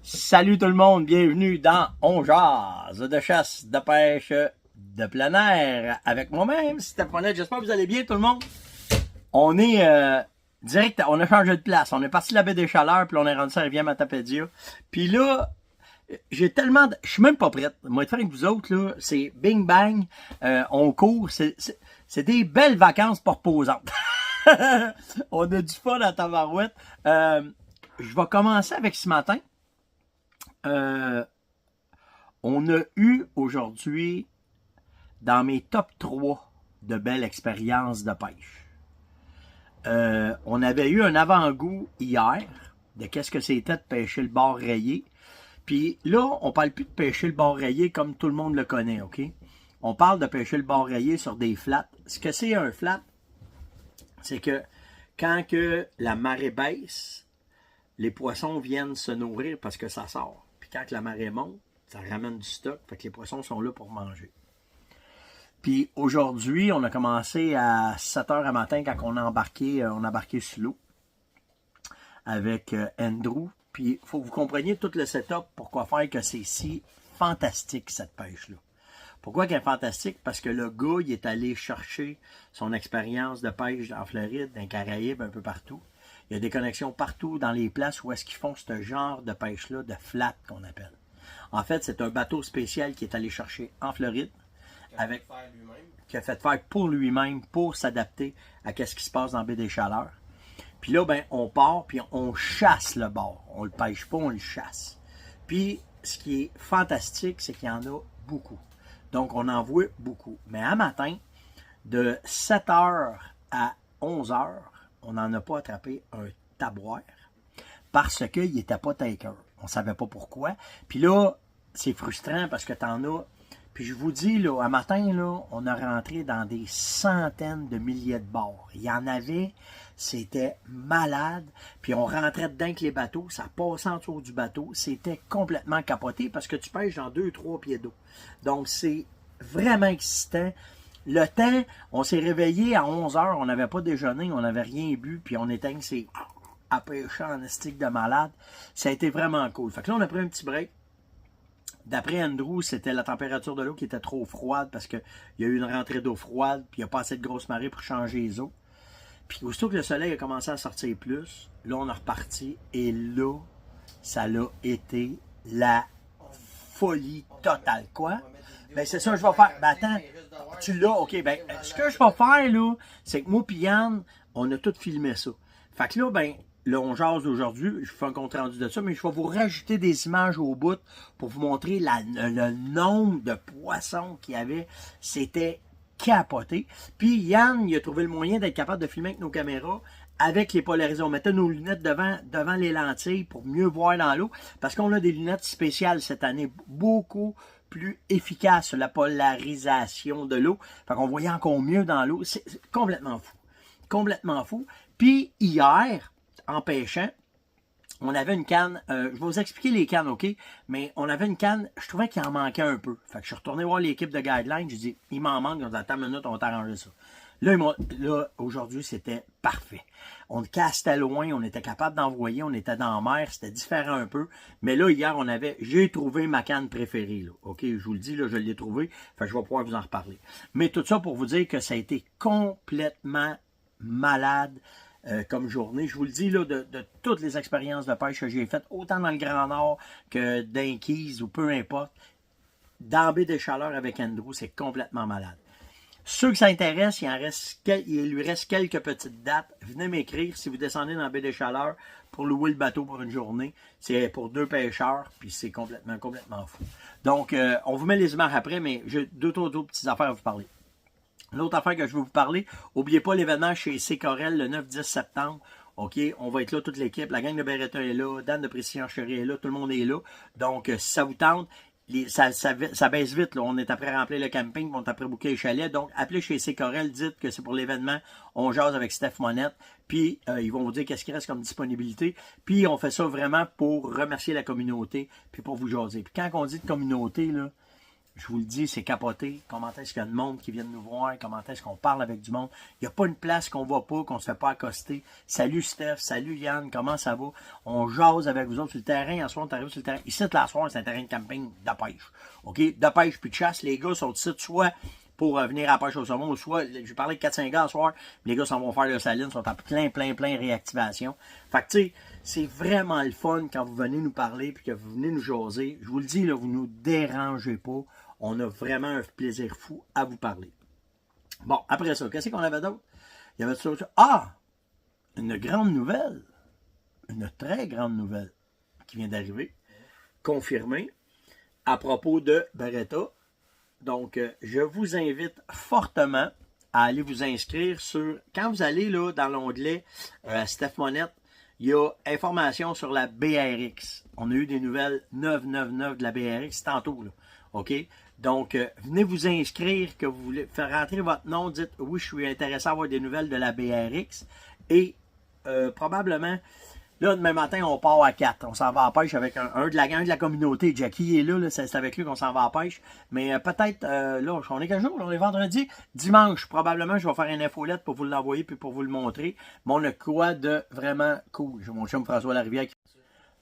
Salut tout le monde, bienvenue dans On jase de chasse, de pêche, de plein air avec moi-même, Stephanette. J'espère que vous allez bien tout le monde. On est direct, on a changé de place. On est parti de la baie des Chaleurs, puis on est rendu à Rivière-Matapédia. Puis là, j'ai tellement je suis même pas prête. Moi, être avec vous autres, là, c'est bing bang, on court, c'est des belles vacances pas reposantes. On a du fun à tabarouette. Je vais commencer avec ce matin. On a eu aujourd'hui dans mes top 3 de belles expériences de pêche. On avait eu un avant-goût hier de qu'est-ce que c'était de pêcher le bord rayé. Puis là, on parle plus de pêcher le bord rayé comme tout le monde le connaît, OK? On parle de pêcher le bord rayé sur des flats. Ce que c'est un flat, c'est que quand que la marée baisse, les poissons viennent se nourrir parce que ça sort. Puis quand la marée monte, ça ramène du stock, fait que les poissons sont là pour manger. Puis aujourd'hui, on a commencé à 7 h à matin quand on a embarqué sur l'eau avec Andrew. Puis il faut que vous compreniez tout le setup, pourquoi faire que c'est si fantastique cette pêche-là. Pourquoi qu'elle est fantastique? Parce que le gars, il est allé chercher son expérience de pêche en Floride, dans les Caraïbes, un peu partout. Il y a des connexions partout dans les places où est-ce qu'ils font ce genre de pêche-là, de flat qu'on appelle. En fait, c'est un bateau spécial qui est allé chercher en Floride, qui a fait faire pour lui-même, pour s'adapter à ce qui se passe dans la baie des Chaleurs. Puis là, ben, on part, puis on chasse le bord. On le pêche pas, on le chasse. Puis, ce qui est fantastique, c'est qu'il y en a beaucoup. Donc, on en voit beaucoup. Mais à matin, de 7 h à 11 h, on n'en a pas attrapé un tabouère parce qu'il n'était pas taker. On ne savait pas pourquoi. Puis là, c'est frustrant parce que tu en as. Puis je vous dis, là, à matin, là, on a rentré dans des centaines de milliers de bords. Il y en avait, c'était malade. Puis on rentrait dedans avec les bateaux, ça passait en dessous du bateau. C'était complètement capoté parce que tu pêches dans 2-3 pieds d'eau. Donc c'est vraiment excitant. Le temps, on s'est réveillé à 11 h, on n'avait pas déjeuné, on n'avait rien bu, puis on était à pêcher en estique de malade. Ça a été vraiment cool. Fait que là, on a pris un petit break. D'après Andrew, c'était la température de l'eau qui était trop froide parce qu'il y a eu une rentrée d'eau froide, puis il n'y a pas assez de grosse marée pour changer les eaux. Puis aussitôt que le soleil a commencé à sortir plus, là, on est reparti, et là, ça a été la folie totale. Quoi? Ben, c'est ça que je vais faire. Ben, attends, tu l'as, ok. Ben, ce que je vais faire, là, c'est que moi et Yann, on a tout filmé ça. Fait que là, ben, là, on jase aujourd'hui, je fais un compte rendu de ça, mais je vais vous rajouter des images au bout pour vous montrer le nombre de poissons qu'il y avait. C'était capoté. Puis Yann, il a trouvé le moyen d'être capable de filmer avec nos caméras, avec les polarisés. On mettait nos lunettes devant les lentilles pour mieux voir dans l'eau, parce qu'on a des lunettes spéciales cette année, beaucoup plus efficaces sur la polarisation de l'eau. Fait qu'on voyait encore mieux dans l'eau. C'est complètement fou. Complètement fou. Puis hier, en pêchant, on avait une canne, je vais vous expliquer les cannes, OK? Mais on avait une canne, je trouvais qu'il en manquait un peu. Fait que je suis retourné voir l'équipe de Guideline, j'ai dit, il m'en manque, on dit, attends une minute, on va t'arranger ça. Là, aujourd'hui, c'était parfait. On castait loin, on était capable d'envoyer, on était dans la mer, c'était différent un peu. Mais là, hier, j'ai trouvé ma canne préférée, là. OK? Je vous le dis, là, je l'ai trouvée. Fait que je vais pouvoir vous en reparler. Mais tout ça pour vous dire que ça a été complètement malade. Comme journée. Je vous le dis, là, de toutes les expériences de pêche que j'ai faites, autant dans le Grand Nord que dans Keys ou peu importe, dans la baie des Chaleurs avec Andrew, c'est complètement malade. Ceux que ça intéresse, il lui reste quelques petites dates. Venez m'écrire si vous descendez dans la baie des Chaleurs pour louer le bateau pour une journée. C'est pour 2 pêcheurs, puis c'est complètement fou. Donc, on vous met les images après, mais j'ai deux autres petites affaires à vous parler. L'autre affaire que je veux vous parler, n'oubliez pas l'événement chez C-Corel le 9-10 septembre. OK, on va être là, toute l'équipe. La gang de Beretta est là, Dan de Précision Chérie est là, tout le monde est là. Donc, si ça vous tente, ça baisse vite. Là. On est après remplir le camping, on est après booker les chalets. Donc, appelez chez C-Corel, dites que c'est pour l'événement. On jase avec Steph Monette. Puis, ils vont vous dire qu'est-ce qui reste comme disponibilité. Puis, on fait ça vraiment pour remercier la communauté, puis pour vous jaser. Puis, quand on dit de communauté, là, je vous le dis, c'est capoté. Comment est-ce qu'il y a du monde qui vient nous voir? Comment est-ce qu'on parle avec du monde? Il n'y a pas une place qu'on va pas, qu'on ne se fait pas accoster. Salut Steph, salut Yann, comment ça va? On jase avec vous autres sur le terrain. En soir, on arrive sur le terrain. Ici, la soirée, c'est un terrain de camping de pêche. OK? De pêche puis de chasse. Les gars sont ici, soit pour venir à la pêche au saumon, soit, je parlais de 4-5 gars ce soir, les gars s'en vont faire le saline, sont en plein réactivation. Fait que, tu sais, c'est vraiment le fun quand vous venez nous parler puis que vous venez nous jaser. Je vous le dis, là, vous nous dérangez pas. On a vraiment un plaisir fou à vous parler. Bon, après ça, qu'est-ce qu'on avait d'autre? Il y avait autre chose. Ah! Une grande nouvelle. Une très grande nouvelle qui vient d'arriver. Confirmée. À propos de Beretta. Donc, je vous invite fortement à aller vous inscrire sur... Quand vous allez là dans l'onglet Steph Monette, il y a information sur la BRX. On a eu des nouvelles 999 de la BRX tantôt, là. OK? Donc, venez vous inscrire, que vous voulez faire rentrer votre nom, dites oui, je suis intéressé à avoir des nouvelles de la BRX. Et probablement, là, demain matin, on part à 4. On s'en va à pêche avec un de la gang de la communauté. Jackie est là, c'est avec lui qu'on s'en va à pêche. Mais peut-être, là, on est quel jour? On est vendredi. Dimanche, probablement, je vais faire une infolette pour vous l'envoyer puis pour vous le montrer. Mais on a quoi de vraiment cool. J'ai mon chum François Larivière qui...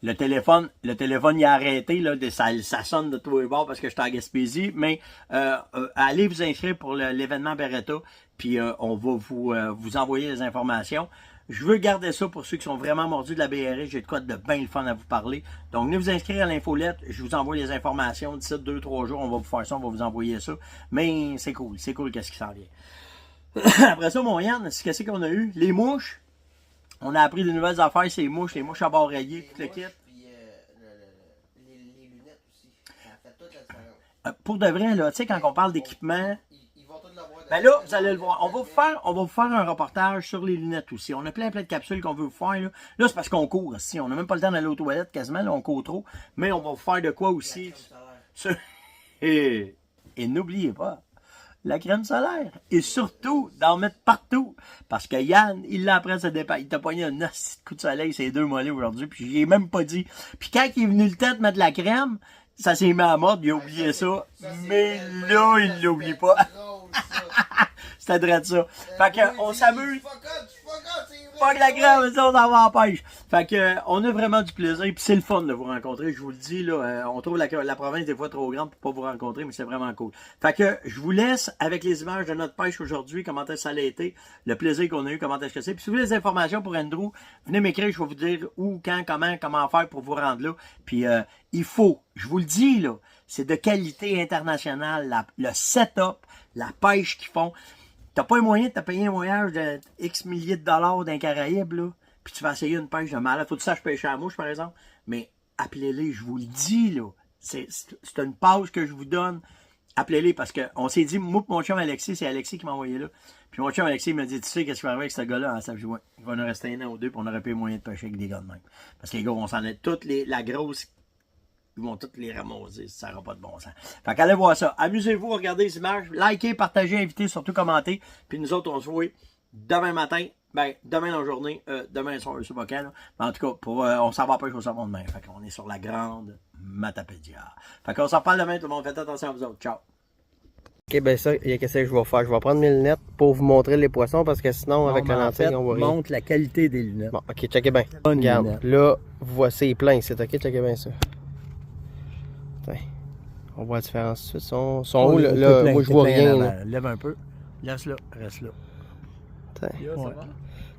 Le téléphone, il a arrêté, là, ça sonne de tous les bords parce que je suis en Gaspésie, mais allez vous inscrire pour l'événement Beretta, puis on va vous envoyer les informations. Je veux garder ça pour ceux qui sont vraiment mordus de la BRX, j'ai de quoi de bien le fun à vous parler. Donc, venez vous inscrire à l'infolette, je vous envoie les informations, d'ici 2-3 jours, on va vous faire ça, on va vous envoyer ça, mais c'est cool qu'est-ce qui s'en vient. Après ça, mon Yann, qu'est-ce qu'on a eu? Les mouches. On a appris de nouvelles affaires, c'est les mouches à bord rayé, tout le kit. Puis les lunettes aussi. Ça fait toute la différence. Pour de vrai, là, tu sais, quand on parle d'équipement, Ils vont tous l'avoir. ben là, vous allez le voir. On va vous faire un reportage sur les lunettes aussi. On a plein de capsules qu'on veut vous faire. Là c'est parce qu'on court aussi. On n'a même pas le temps d'aller aux toilettes quasiment, là, on court trop. Mais on va vous faire de quoi aussi. Et n'oubliez pas, la crème solaire. Et surtout, d'en mettre partout. Parce que Yann, il l'a après ce départ. Il t'a pogné un coup de soleil, ses deux mollets aujourd'hui. Puis j'y ai même pas dit. Puis quand il est venu le temps de mettre de la crème, ça s'est mis à mode, il a oublié ça. Mais là, il l'oublie pas. C'était drôle ça. Fait que, on s'amuse. Pas que la crème, ça, on s'en va en pêche. Fait que, on a vraiment du plaisir. Puis c'est le fun de vous rencontrer. Je vous le dis, là, on trouve la province des fois trop grande pour pas vous rencontrer, mais c'est vraiment cool. Fait que, je vous laisse avec les images de notre pêche aujourd'hui, comment est-ce que ça a été, le plaisir qu'on a eu, comment est-ce que c'est. Puis si vous voulez des informations pour Andrew, venez m'écrire, je vais vous dire où, quand, comment faire pour vous rendre là. Puis, il faut, je vous le dis, là, c'est de qualité internationale, le setup, la pêche qu'ils font. T'as pas les moyens de te payer un voyage de X milliers de dollars dans les Caraïbes, là, puis tu vas essayer une pêche de malade. Faut que tu saches pêcher à la mouche, par exemple. Mais appelez-les, je vous le dis, là. C'est une pause que je vous donne. Appelez-les parce qu'on s'est dit, moi mon chum Alexis, c'est Alexis qui m'a envoyé là. Puis mon chum Alexis m'a dit, tu sais, qu'est-ce qui va arriver avec ce gars-là? Ah, ça, je vois, il va nous rester un an ou deux, puis on n'aurait pas les moyens de pêcher avec des gars de même. Parce que les gars vont s'en être toutes la grosse. Ils vont toutes les ramasser, ça n'aura pas de bon sens. Fait qu'allez voir ça. Amusez-vous, regardez les images, likez, partagez, invitez, surtout commentez. Puis nous autres, on se voit demain matin, demain dans la journée, demain soir, je sais pas quand. Là. Mais en tout cas, on s'en va pêcher au savon demain. Fait qu'on est sur la grande Matapédia. Fait qu'on s'en reparle demain, tout le monde. Faites attention à vous autres. Ciao. Ok, ben ça, qu'est-ce que je vais faire? Je vais prendre mes lunettes pour vous montrer les poissons parce que sinon, avec la lentille, on voit rien. Montre la qualité des lunettes. Bon, ok, checkez bien. Regarde, lunettes. Là, voici plein, c'est ok, checkez bien ça. On voit la différence. Sont où là? Plein, moi je vois rien. Là. Lève un peu. Laisse là, reste là. Ouais.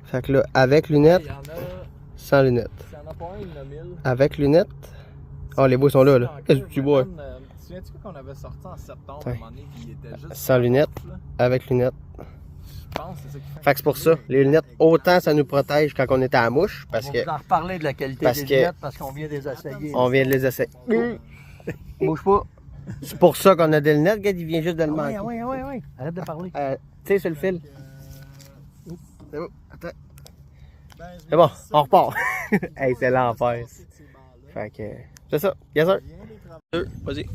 Fait que là, avec lunettes, sans lunettes. S'il y en a pas un, il y en a 1000. Avec lunettes. Ah, les bois sont là. Qu'est-ce que tu bois? Tu te souviens-tu qu'on avait sorti en septembre à un moment donné, puis il était juste. Sans lunettes, avec lunettes. Je pense que c'est ça qui fait. Fait que c'est pour ça, les lunettes, autant ça nous protège quand on est à la mouche. Parce on que. va vous en reparler de la qualité des lunettes parce qu'on vient de les essayer. On vient de les essayer. Bouge pas. C'est pour ça qu'on a des lunettes, regarde, il vient juste de le manquer. Oui. Arrête de parler. Tu sais, sur le fil. C'est bon, attends. C'est bon, on repart. Hey, c'est l'enfer. Fait que, c'est ça. Yes, sir. Vas-y.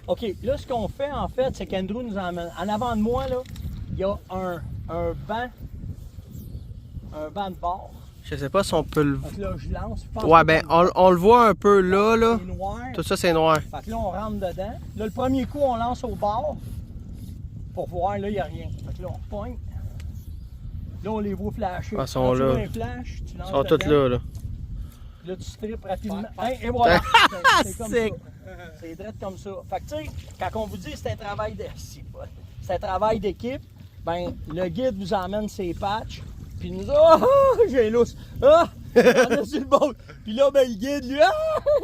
OK, là, ce qu'on fait, en fait, c'est qu'Andrew nous emmène. En avant de moi, là, il y a un banc de bord. Je sais pas si on peut le... Fait que là, je lance. Je pense Ouais, que ben, on le voit un peu là. c'est noir. Tout ça, c'est noir. Fait que là, on rentre dedans. Là, le premier coup, on lance au bord. Pour voir, là, il n'y a rien. Fait que là, on repointe. Là, on les voit flasher. Ah, ils sont Quand tu là. vois un flash, tu lances Ils sont tous dedans. là. Là, tu strippes rapidement. Hein, et voilà. C'est comme Sick. ça. C'est direct comme ça. Fait que, tu sais, quand on vous dit que c'est un travail c'est un travail d'équipe, ben, le guide vous emmène ses patchs. Puis il nous dit, oh, j'ai lousse. Ah, on est sur le bord. Puis là, ben, le guide, lui,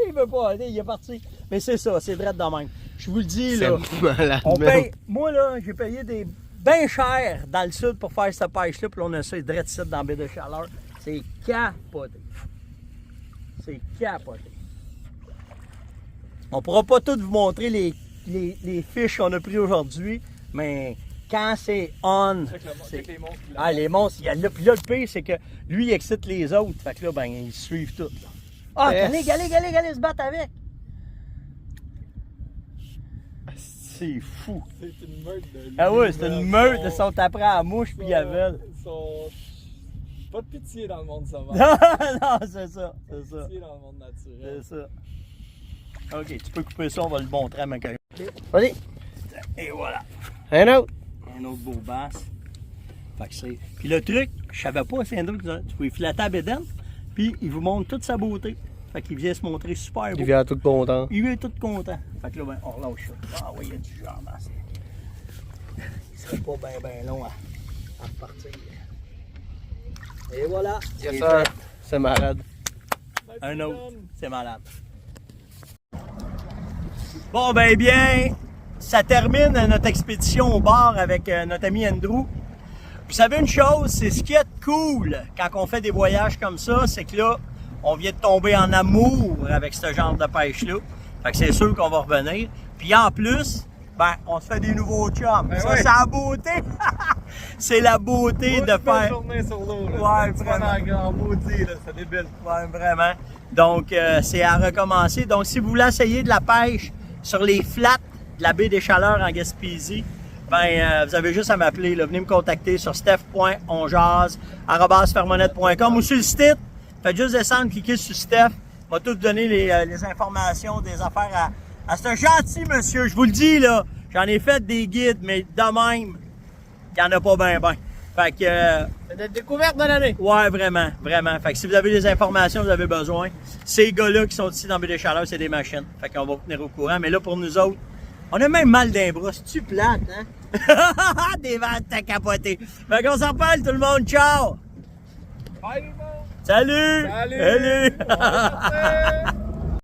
il veut pas aller, il est parti. Mais c'est ça, c'est direct de même. Je vous le dis, là. C'est malade, On man. paye, moi, là, j'ai payé des bien cher dans le sud pour faire cette pêche-là. Puis là, on a ça direct ici dans la baie de Chaleur. C'est capoté. C'est capoté. On pourra pas tout vous montrer les fiches qu'on a pris aujourd'hui, mais quand c'est on, c'est... les monstres qui Ah, les monstres, il y a là. Puis là, le pire, c'est que lui, il excite les autres. Fait que là, ben, ils suivent tout. Là. Ah, Yes. allez, se battre avec. C'est fou. C'est une meute de Ah ouais, c'est une meute, ils sont après à la mouche puis ils veulent. Ils sont... Pas de pitié dans le monde sauvage. Non, c'est ça, c'est ça. Pitié dans le monde naturel. C'est ça. Ok, tu peux couper ça, on va le montrer à ma carrière. Allez. Et voilà. Un autre. Un autre beau basse. Fait que c'est. Puis le truc, je savais pas, c'est un truc, tu peux y flatter à bédaine, puis il vous montre toute sa beauté. Fait qu'il vient se montrer super beau. Il vient tout content. Il est tout content. Fait que là, ben, on relâche ça. Ah oui, il y a du genre dans ça. Il serait pas bien long à repartir. Et voilà. Yes, C'est sir. fait. C'est malade. Un autre. C'est malade. Bon, ben bien, ça termine notre expédition au bar avec notre ami Andrew. Vous savez une chose, c'est ce qui est cool quand on fait des voyages comme ça, c'est que là, on vient de tomber en amour avec ce genre de pêche-là. Fait que c'est sûr qu'on va revenir. Puis en plus, ben, on se fait des nouveaux chums. Ben Ça, oui. c'est la beauté. C'est la beauté de faire... journée sur l'eau, là. Ouais, Tu vas vraiment. dans le grand maudit, là. Ça débile. Ouais, vraiment. Donc, c'est à recommencer. Donc, si vous voulez essayer de la pêche sur les flats de la baie des Chaleurs en Gaspésie, ben, vous avez juste à m'appeler. Là. Venez me contacter sur steph.onjaz@fermonette.com ou sur le site. Faites juste descendre, cliquez sur Steph. Il va tout donner les informations, des affaires à ce gentil monsieur. Je vous le dis, là, j'en ai fait des guides, mais de même, il n'y en a pas ben. Fait que... C'est notre découverte de l'année. ouais, vraiment, vraiment. Fait que si vous avez des informations, vous avez besoin, ces gars-là qui sont ici dans Baie des Chaleurs, c'est des machines. Fait qu'on va vous tenir au courant. Mais là, pour nous autres, on a même mal d'un bras. C'est-tu plate, hein? Des ventes, t'as capoté. Fait qu'on s'en reparle, tout le monde. Ciao! Bye, tout le monde! Salut! Salut! Salut! On va partir!